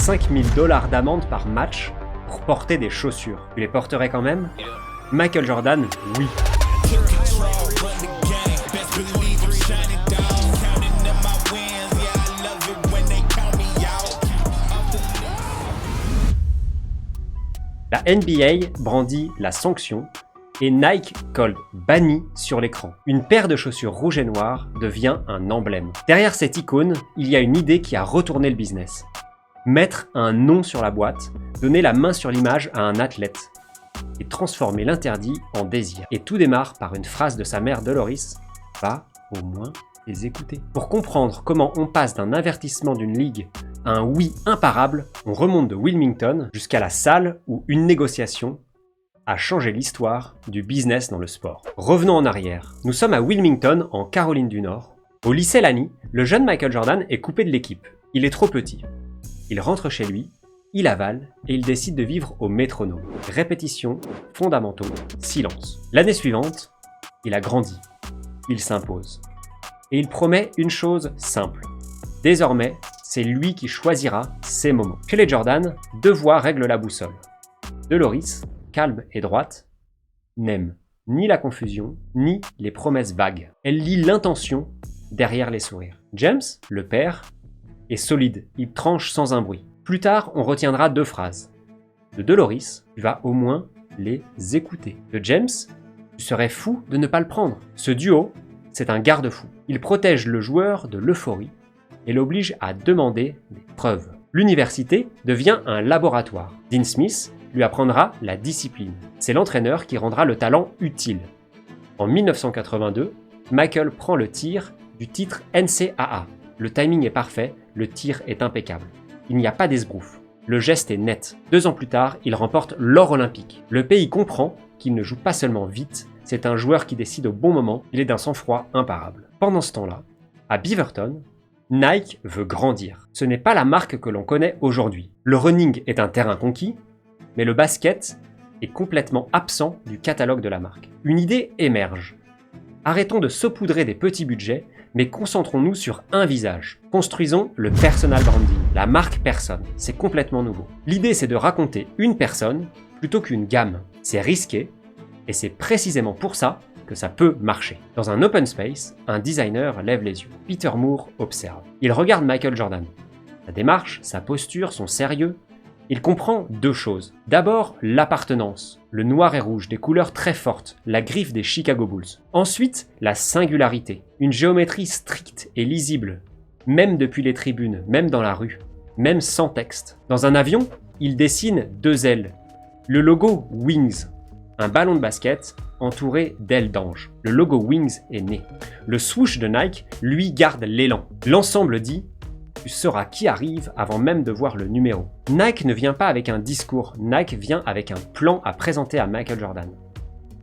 5 000 $ d'amende par match pour porter des chaussures. Tu les porterais quand même? Michael Jordan, oui. La NBA brandit la sanction et Nike colle banni sur l'écran. Une paire de chaussures rouges et noires devient un emblème. Derrière cette icône, il y a une idée qui a retourné le business. Mettre un nom sur la boîte, donner la main sur l'image à un athlète et transformer l'interdit en désir. Et tout démarre par une phrase de sa mère Doloris, « Va au moins les écouter ». Pour comprendre comment on passe d'un avertissement d'une ligue à un oui imparable, on remonte de Wilmington jusqu'à la salle où une négociation a changé l'histoire du business dans le sport. Revenons en arrière. Nous sommes à Wilmington, en Caroline du Nord. Au lycée Lani, le jeune Michael Jordan est coupé de l'équipe. Il est trop petit. Il rentre chez lui, il avale et il décide de vivre au métronome. Répétition, fondamentaux, silence. L'année suivante, il a grandi. Il s'impose. Et il promet une chose simple. Désormais, c'est lui qui choisira ses moments. Chez les Jordan, deux voix règlent la boussole. Doloris, calme et droite, n'aime ni la confusion, ni les promesses vagues. Elle lit l'intention derrière les sourires. James, le père, est solide, il tranche sans un bruit. Plus tard, on retiendra deux phrases. De Doloris, tu vas au moins les écouter. De James, tu serais fou de ne pas le prendre. Ce duo, c'est un garde-fou. Il protège le joueur de l'euphorie et l'oblige à demander des preuves. L'université devient un laboratoire. Dean Smith lui apprendra la discipline. C'est l'entraîneur qui rendra le talent utile. En 1982, Michael prend le tir du titre NCAA. Le timing est parfait, le tir est impeccable. Il n'y a pas d'esbrouf. Le geste est net. 2 ans plus tard, il remporte l'or olympique. Le pays comprend qu'il ne joue pas seulement vite, c'est un joueur qui décide au bon moment, il est d'un sang-froid imparable. Pendant ce temps-là, à Beaverton, Nike veut grandir. Ce n'est pas la marque que l'on connaît aujourd'hui. Le running est un terrain conquis, mais le basket est complètement absent du catalogue de la marque. Une idée émerge. Arrêtons de saupoudrer des petits budgets, mais concentrons-nous sur un visage. Construisons le personal branding, la marque personne. C'est complètement nouveau. L'idée, c'est de raconter une personne plutôt qu'une gamme. C'est risqué, et c'est précisément pour ça que ça peut marcher. Dans un open space, un designer lève les yeux. Peter Moore observe. Il regarde Michael Jordan. Sa démarche, sa posture, son sérieux. Il comprend deux choses. D'abord, l'appartenance, le noir et rouge, des couleurs très fortes, la griffe des Chicago Bulls. Ensuite, la singularité, une géométrie stricte et lisible, même depuis les tribunes, même dans la rue, même sans texte. Dans un avion, il dessine 2 ailes. Le logo Wings, un ballon de basket entouré d'ailes d'ange. Le logo Wings est né. Le swoosh de Nike, lui, garde l'élan. L'ensemble dit: tu sauras qui arrive avant même de voir le numéro. Nike ne vient pas avec un discours, Nike vient avec un plan à présenter à Michael Jordan.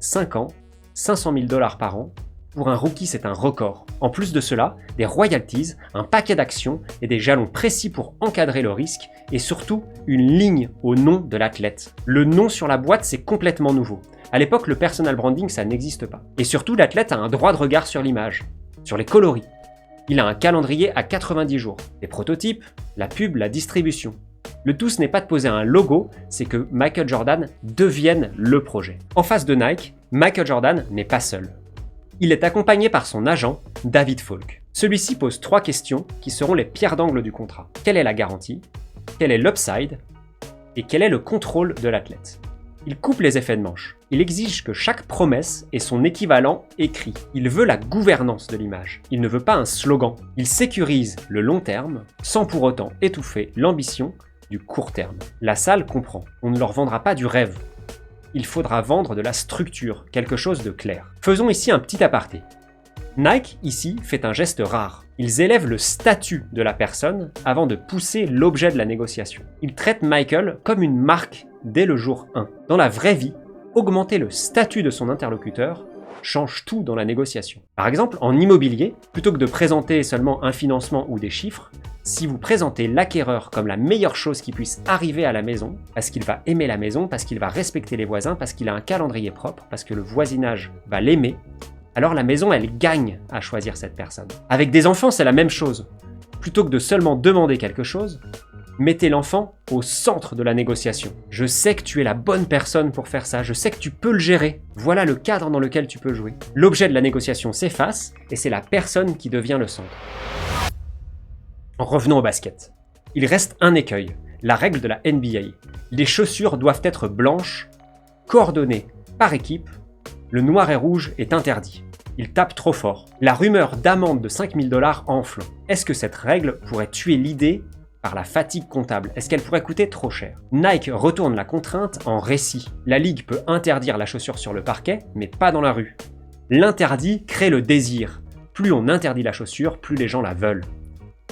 5 ans, 500 000 $ par an, pour un rookie c'est un record. En plus de cela, des royalties, un paquet d'actions et des jalons précis pour encadrer le risque et surtout une ligne au nom de l'athlète. Le nom sur la boîte c'est complètement nouveau. À l'époque le personal branding ça n'existe pas. Et surtout l'athlète a un droit de regard sur l'image, sur les coloris. Il a un calendrier à 90 jours. Les prototypes, la pub, la distribution. Le tout, ce n'est pas de poser un logo, c'est que Michael Jordan devienne le projet. En face de Nike, Michael Jordan n'est pas seul. Il est accompagné par son agent, David Falk. Celui-ci pose 3 questions qui seront les pierres d'angle du contrat. Quelle est la garantie? Quel est l'upside? Et quel est le contrôle de l'athlète? Il coupe les effets de manche. Il exige que chaque promesse ait son équivalent écrit. Il veut la gouvernance de l'image. Il ne veut pas un slogan. Il sécurise le long terme sans pour autant étouffer l'ambition du court terme. La salle comprend. On ne leur vendra pas du rêve. Il faudra vendre de la structure, quelque chose de clair. Faisons ici un petit aparté. Nike, ici, fait un geste rare. Ils élèvent le statut de la personne avant de pousser l'objet de la négociation. Ils traitent Michael comme une marque dès le jour 1. Dans la vraie vie, augmenter le statut de son interlocuteur change tout dans la négociation. Par exemple, en immobilier, plutôt que de présenter seulement un financement ou des chiffres, si vous présentez l'acquéreur comme la meilleure chose qui puisse arriver à la maison, parce qu'il va aimer la maison, parce qu'il va respecter les voisins, parce qu'il a un calendrier propre, parce que le voisinage va l'aimer, alors la maison, elle gagne à choisir cette personne. Avec des enfants, c'est la même chose. Plutôt que de seulement demander quelque chose, Mettez l'enfant au centre de la négociation. Je sais que tu es la bonne personne pour faire ça, je sais que tu peux le gérer. Voilà le cadre dans lequel tu peux jouer. L'objet de la négociation s'efface et c'est la personne qui devient le centre. Revenons au basket. Il reste un écueil, la règle de la NBA. Les chaussures doivent être blanches, coordonnées par équipe. Le noir et rouge est interdit. Il tape trop fort. La rumeur d'amende de 5 000 $ enfle. Est-ce que cette règle pourrait tuer l'idée par la fatigue comptable? Est-ce qu'elle pourrait coûter trop cher? Nike retourne la contrainte en récit. La ligue peut interdire la chaussure sur le parquet, mais pas dans la rue. L'interdit crée le désir. Plus on interdit la chaussure, plus les gens la veulent.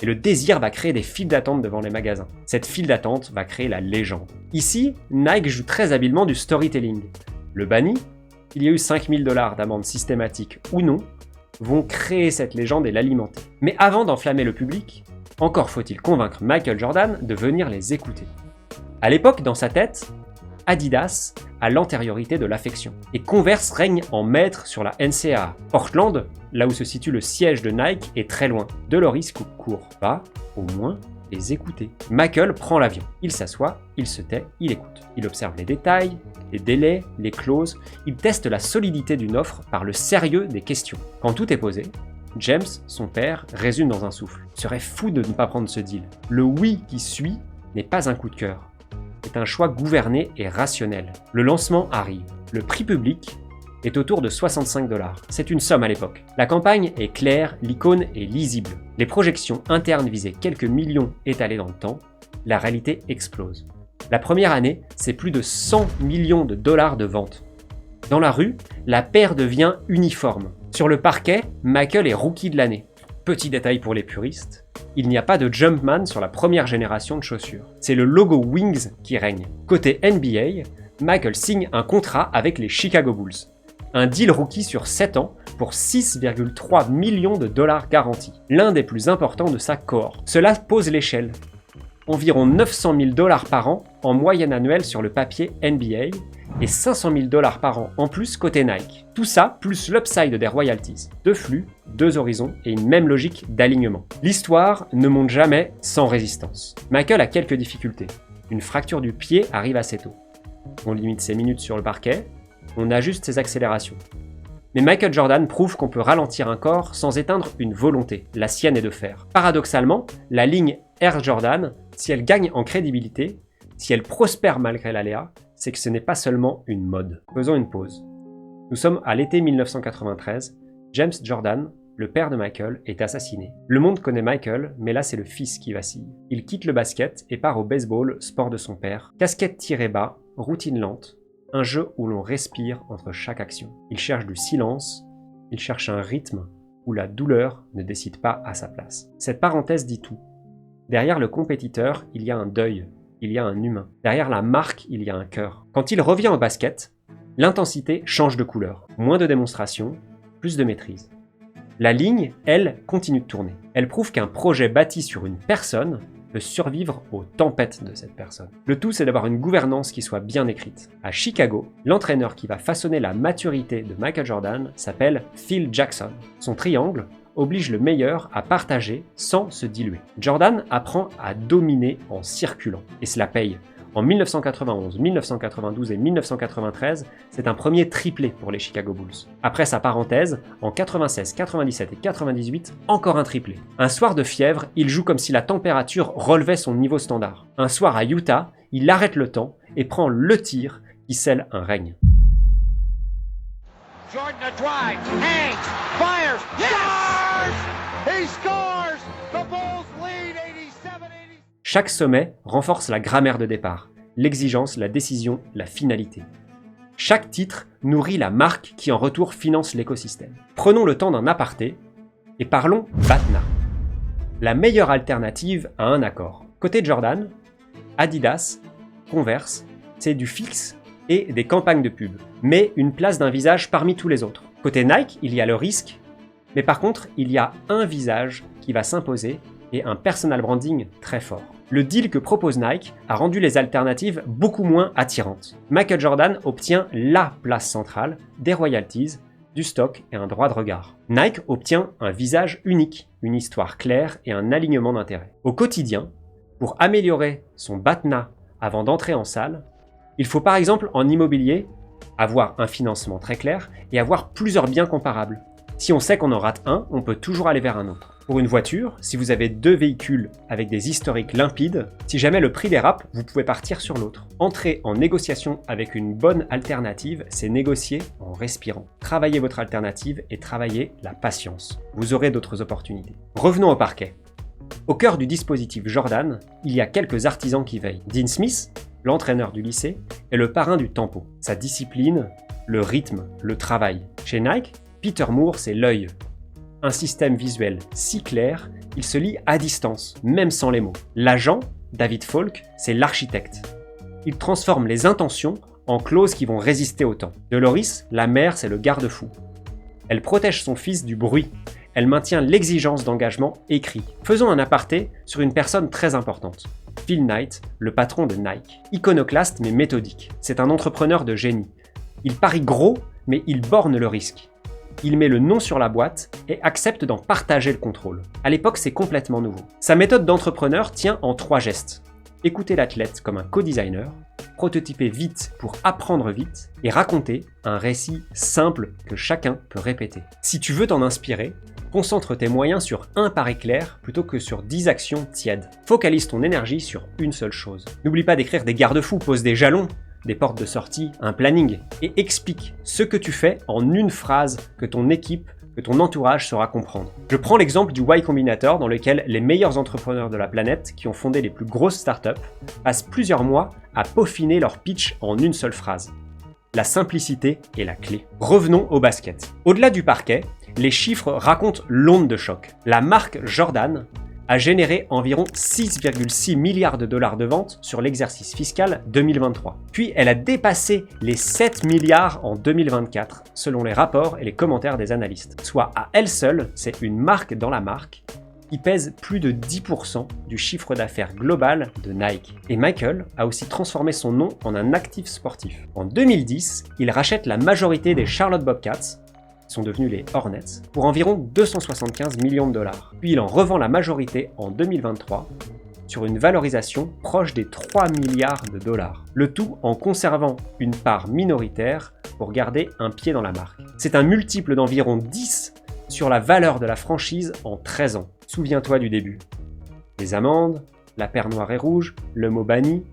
Et le désir va créer des files d'attente devant les magasins. Cette file d'attente va créer la légende. Ici, Nike joue très habilement du storytelling. Le banni, qu'il y ait eu 5 000 $ d'amende systématique ou non, vont créer cette légende et l'alimenter. Mais avant d'enflammer le public, encore faut-il convaincre Michael Jordan de venir les écouter. À l'époque, dans sa tête, Adidas a l'antériorité de l'affection. Et Converse règne en maître sur la NCAA. Portland, là où se situe le siège de Nike, est très loin. Deloris coupe court. Va, au moins, les écouter. Michael prend l'avion. Il s'assoit, il se tait, il écoute. Il observe les détails, les délais, les clauses. Il teste la solidité d'une offre par le sérieux des questions. Quand tout est posé, James, son père, résume dans un souffle. Il serait fou de ne pas prendre ce deal. Le oui qui suit n'est pas un coup de cœur. C'est un choix gouverné et rationnel. Le lancement arrive. Le prix public est autour de 65 $. C'est une somme à l'époque. La campagne est claire, l'icône est lisible. Les projections internes visaient quelques millions étalés dans le temps. La réalité explose. La première année, c'est plus de 100 millions de $ de ventes. Dans la rue, la paire devient uniforme. Sur le parquet, Michael est rookie de l'année. Petit détail pour les puristes, il n'y a pas de Jumpman sur la première génération de chaussures. C'est le logo Wings qui règne. Côté NBA, Michael signe un contrat avec les Chicago Bulls. Un deal rookie sur 7 ans pour 6,3 millions de $ garantis. L'un des plus importants de sa cohorte. Cela pose l'échelle. Environ 900 000 $ par an en moyenne annuelle sur le papier NBA et 500 000 $ par an en plus côté Nike. Tout ça plus l'upside des royalties. Deux flux, deux horizons et une même logique d'alignement. L'histoire ne monte jamais sans résistance. Michael a quelques difficultés. Une fracture du pied arrive assez tôt. On limite ses minutes sur le parquet, on ajuste ses accélérations. Mais Michael Jordan prouve qu'on peut ralentir un corps sans éteindre une volonté. La sienne est de faire. Paradoxalement, la ligne Air Jordan, si elle gagne en crédibilité, si elle prospère malgré l'aléa, c'est que ce n'est pas seulement une mode. Faisons une pause. Nous sommes à l'été 1993. James Jordan, le père de Michael, est assassiné. Le monde connaît Michael, mais là c'est le fils qui vacille. Il quitte le basket et part au baseball, sport de son père. Casquette tirée bas, routine lente, un jeu où l'on respire entre chaque action. Il cherche du silence, il cherche un rythme où la douleur ne décide pas à sa place. Cette parenthèse dit tout. Derrière le compétiteur, il y a un deuil, il y a un humain. Derrière la marque, il y a un cœur. Quand il revient au basket, l'intensité change de couleur. Moins de démonstration, plus de maîtrise. La ligne, elle, continue de tourner. Elle prouve qu'un projet bâti sur une personne peut survivre aux tempêtes de cette personne. Le tout, c'est d'avoir une gouvernance qui soit bien écrite. À Chicago, l'entraîneur qui va façonner la maturité de Michael Jordan s'appelle Phil Jackson. Son triangle oblige le meilleur à partager sans se diluer. Jordan apprend à dominer en circulant, et cela paye. En 1991, 1992 et 1993, c'est un premier triplé pour les Chicago Bulls. Après sa parenthèse, en 96, 97 et 98, encore un triplé. Un soir de fièvre, il joue comme si la température relevait son niveau standard. Un soir à Utah, il arrête le temps et prend le tir qui scelle un règne. Jordan a drive, hangs, fires, scores! He scores! The Bulls lead 87-80. Chaque sommet renforce la grammaire de départ, l'exigence, la décision, la finalité. Chaque titre nourrit la marque qui en retour finance l'écosystème. Prenons le temps d'un aparté et parlons BATNA. La meilleure alternative à un accord. Côté Jordan, Adidas, Converse, c'est du fixe et des campagnes de pub, mais une place d'un visage parmi tous les autres. Côté Nike, il y a le risque, mais par contre, il y a un visage qui va s'imposer et un personal branding très fort. Le deal que propose Nike a rendu les alternatives beaucoup moins attirantes. Michael Jordan obtient la place centrale, des royalties, du stock et un droit de regard. Nike obtient un visage unique, une histoire claire et un alignement d'intérêts. Au quotidien, Pour améliorer son BATNA avant d'entrer en salle, il faut par exemple en immobilier avoir un financement très clair et avoir plusieurs biens comparables. Si on sait qu'on en rate un, on peut toujours aller vers un autre. Pour une voiture, si vous avez 2 véhicules avec des historiques limpides, si jamais le prix dérape, vous pouvez partir sur l'autre. Entrer en négociation avec une bonne alternative, c'est négocier en respirant. Travaillez votre alternative et travaillez la patience. Vous aurez d'autres opportunités. Revenons au parquet. Au cœur du dispositif Jordan, il y a quelques artisans qui veillent. Dean Smith, l'entraîneur du lycée, est le parrain du tempo. Sa discipline, le rythme, le travail. Chez Nike, Peter Moore, c'est l'œil. Un système visuel si clair, il se lit à distance, même sans les mots. L'agent, David Falk, c'est l'architecte. Il transforme les intentions en clauses qui vont résister au temps. Deloris, la mère, c'est le garde-fou. Elle protège son fils du bruit. Elle maintient l'exigence d'engagement écrit. Faisons un aparté sur une personne très importante. Phil Knight, le patron de Nike. Iconoclaste mais méthodique. C'est un entrepreneur de génie. Il parie gros, mais il borne le risque. Il met le nom sur la boîte et accepte d'en partager le contrôle. À l'époque, c'est complètement nouveau. Sa méthode d'entrepreneur tient en 3 gestes. Écouter l'athlète comme un co-designer, prototyper vite pour apprendre vite et raconter un récit simple que chacun peut répéter. Si tu veux t'en inspirer, concentre tes moyens sur un pari clair plutôt que sur 10 actions tièdes. Focalise ton énergie sur une seule chose. N'oublie pas d'écrire des garde-fous, pose des jalons, des portes de sortie, un planning, et explique ce que tu fais en une phrase que ton équipe, que ton entourage saura comprendre. Je prends l'exemple du Y Combinator dans lequel les meilleurs entrepreneurs de la planète qui ont fondé les plus grosses startups passent plusieurs mois à peaufiner leur pitch en une seule phrase. La simplicité est la clé. Revenons au basket. Au-delà du parquet, les chiffres racontent l'onde de choc. La marque Jordan a généré environ 6,6 milliards de dollars de ventes sur l'exercice fiscal 2023. Puis elle a dépassé les 7 milliards en 2024, selon les rapports et les commentaires des analystes. Soit à elle seule, c'est une marque dans la marque qui pèse plus de 10% du chiffre d'affaires global de Nike. Et Michael a aussi transformé son nom en un actif sportif. En 2010, il rachète la majorité des Charlotte Bobcats, sont devenus les Hornets, pour environ 275 millions de dollars. Puis il en revend la majorité en 2023 sur une valorisation proche des 3 milliards de dollars. Le tout en conservant une part minoritaire pour garder un pied dans la marque. C'est un multiple d'environ 10 sur la valeur de la franchise en 13 ans. Souviens-toi du début. Les amendes, la paire noire et rouge, le mot banni.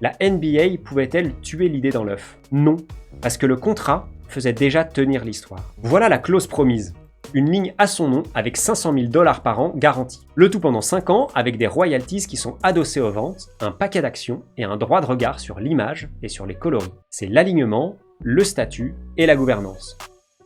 La NBA pouvait-elle tuer l'idée dans l'œuf? Non, parce que le contrat faisait déjà tenir l'histoire. Voilà la clause promise. Une ligne à son nom avec 500 000 dollars par an garantis. Le tout pendant 5 ans avec des royalties qui sont adossées aux ventes, un paquet d'actions et un droit de regard sur l'image et sur les coloris. C'est l'alignement, le statut et la gouvernance.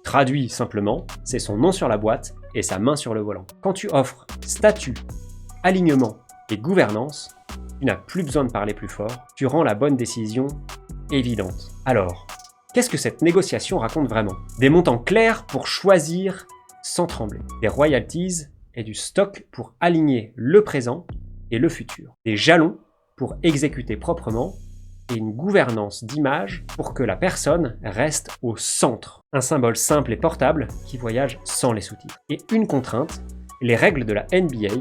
Traduit simplement, c'est son nom sur la boîte et sa main sur le volant. Quand tu offres statut, alignement et gouvernance, tu n'as plus besoin de parler plus fort, tu rends la bonne décision évidente. Alors, qu'est-ce que cette négociation raconte vraiment? Des montants clairs pour choisir sans trembler, des royalties et du stock pour aligner le présent et le futur, des jalons pour exécuter proprement et une gouvernance d'image pour que la personne reste au centre. Un symbole simple et portable qui voyage sans les sous-titres. Et une contrainte, les règles de la NBA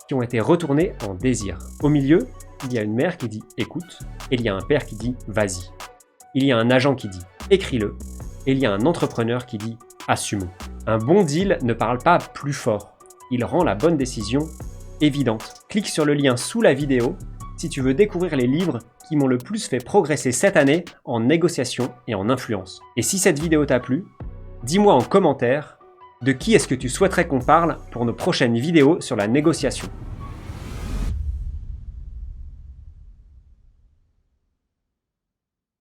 qui ont été retournées en désir. Au milieu, il y a une mère qui dit « écoute » et il y a un père qui dit « vas-y ». Il y a un agent qui dit « écris-le » et il y a un entrepreneur qui dit « assumons ». Un bon deal ne parle pas plus fort, il rend la bonne décision évidente. Clique sur le lien sous la vidéo si tu veux découvrir les livres qui m'ont le plus fait progresser cette année en négociation et en influence. Et si cette vidéo t'a plu, dis-moi en commentaire de qui est-ce que tu souhaiterais qu'on parle pour nos prochaines vidéos sur la négociation.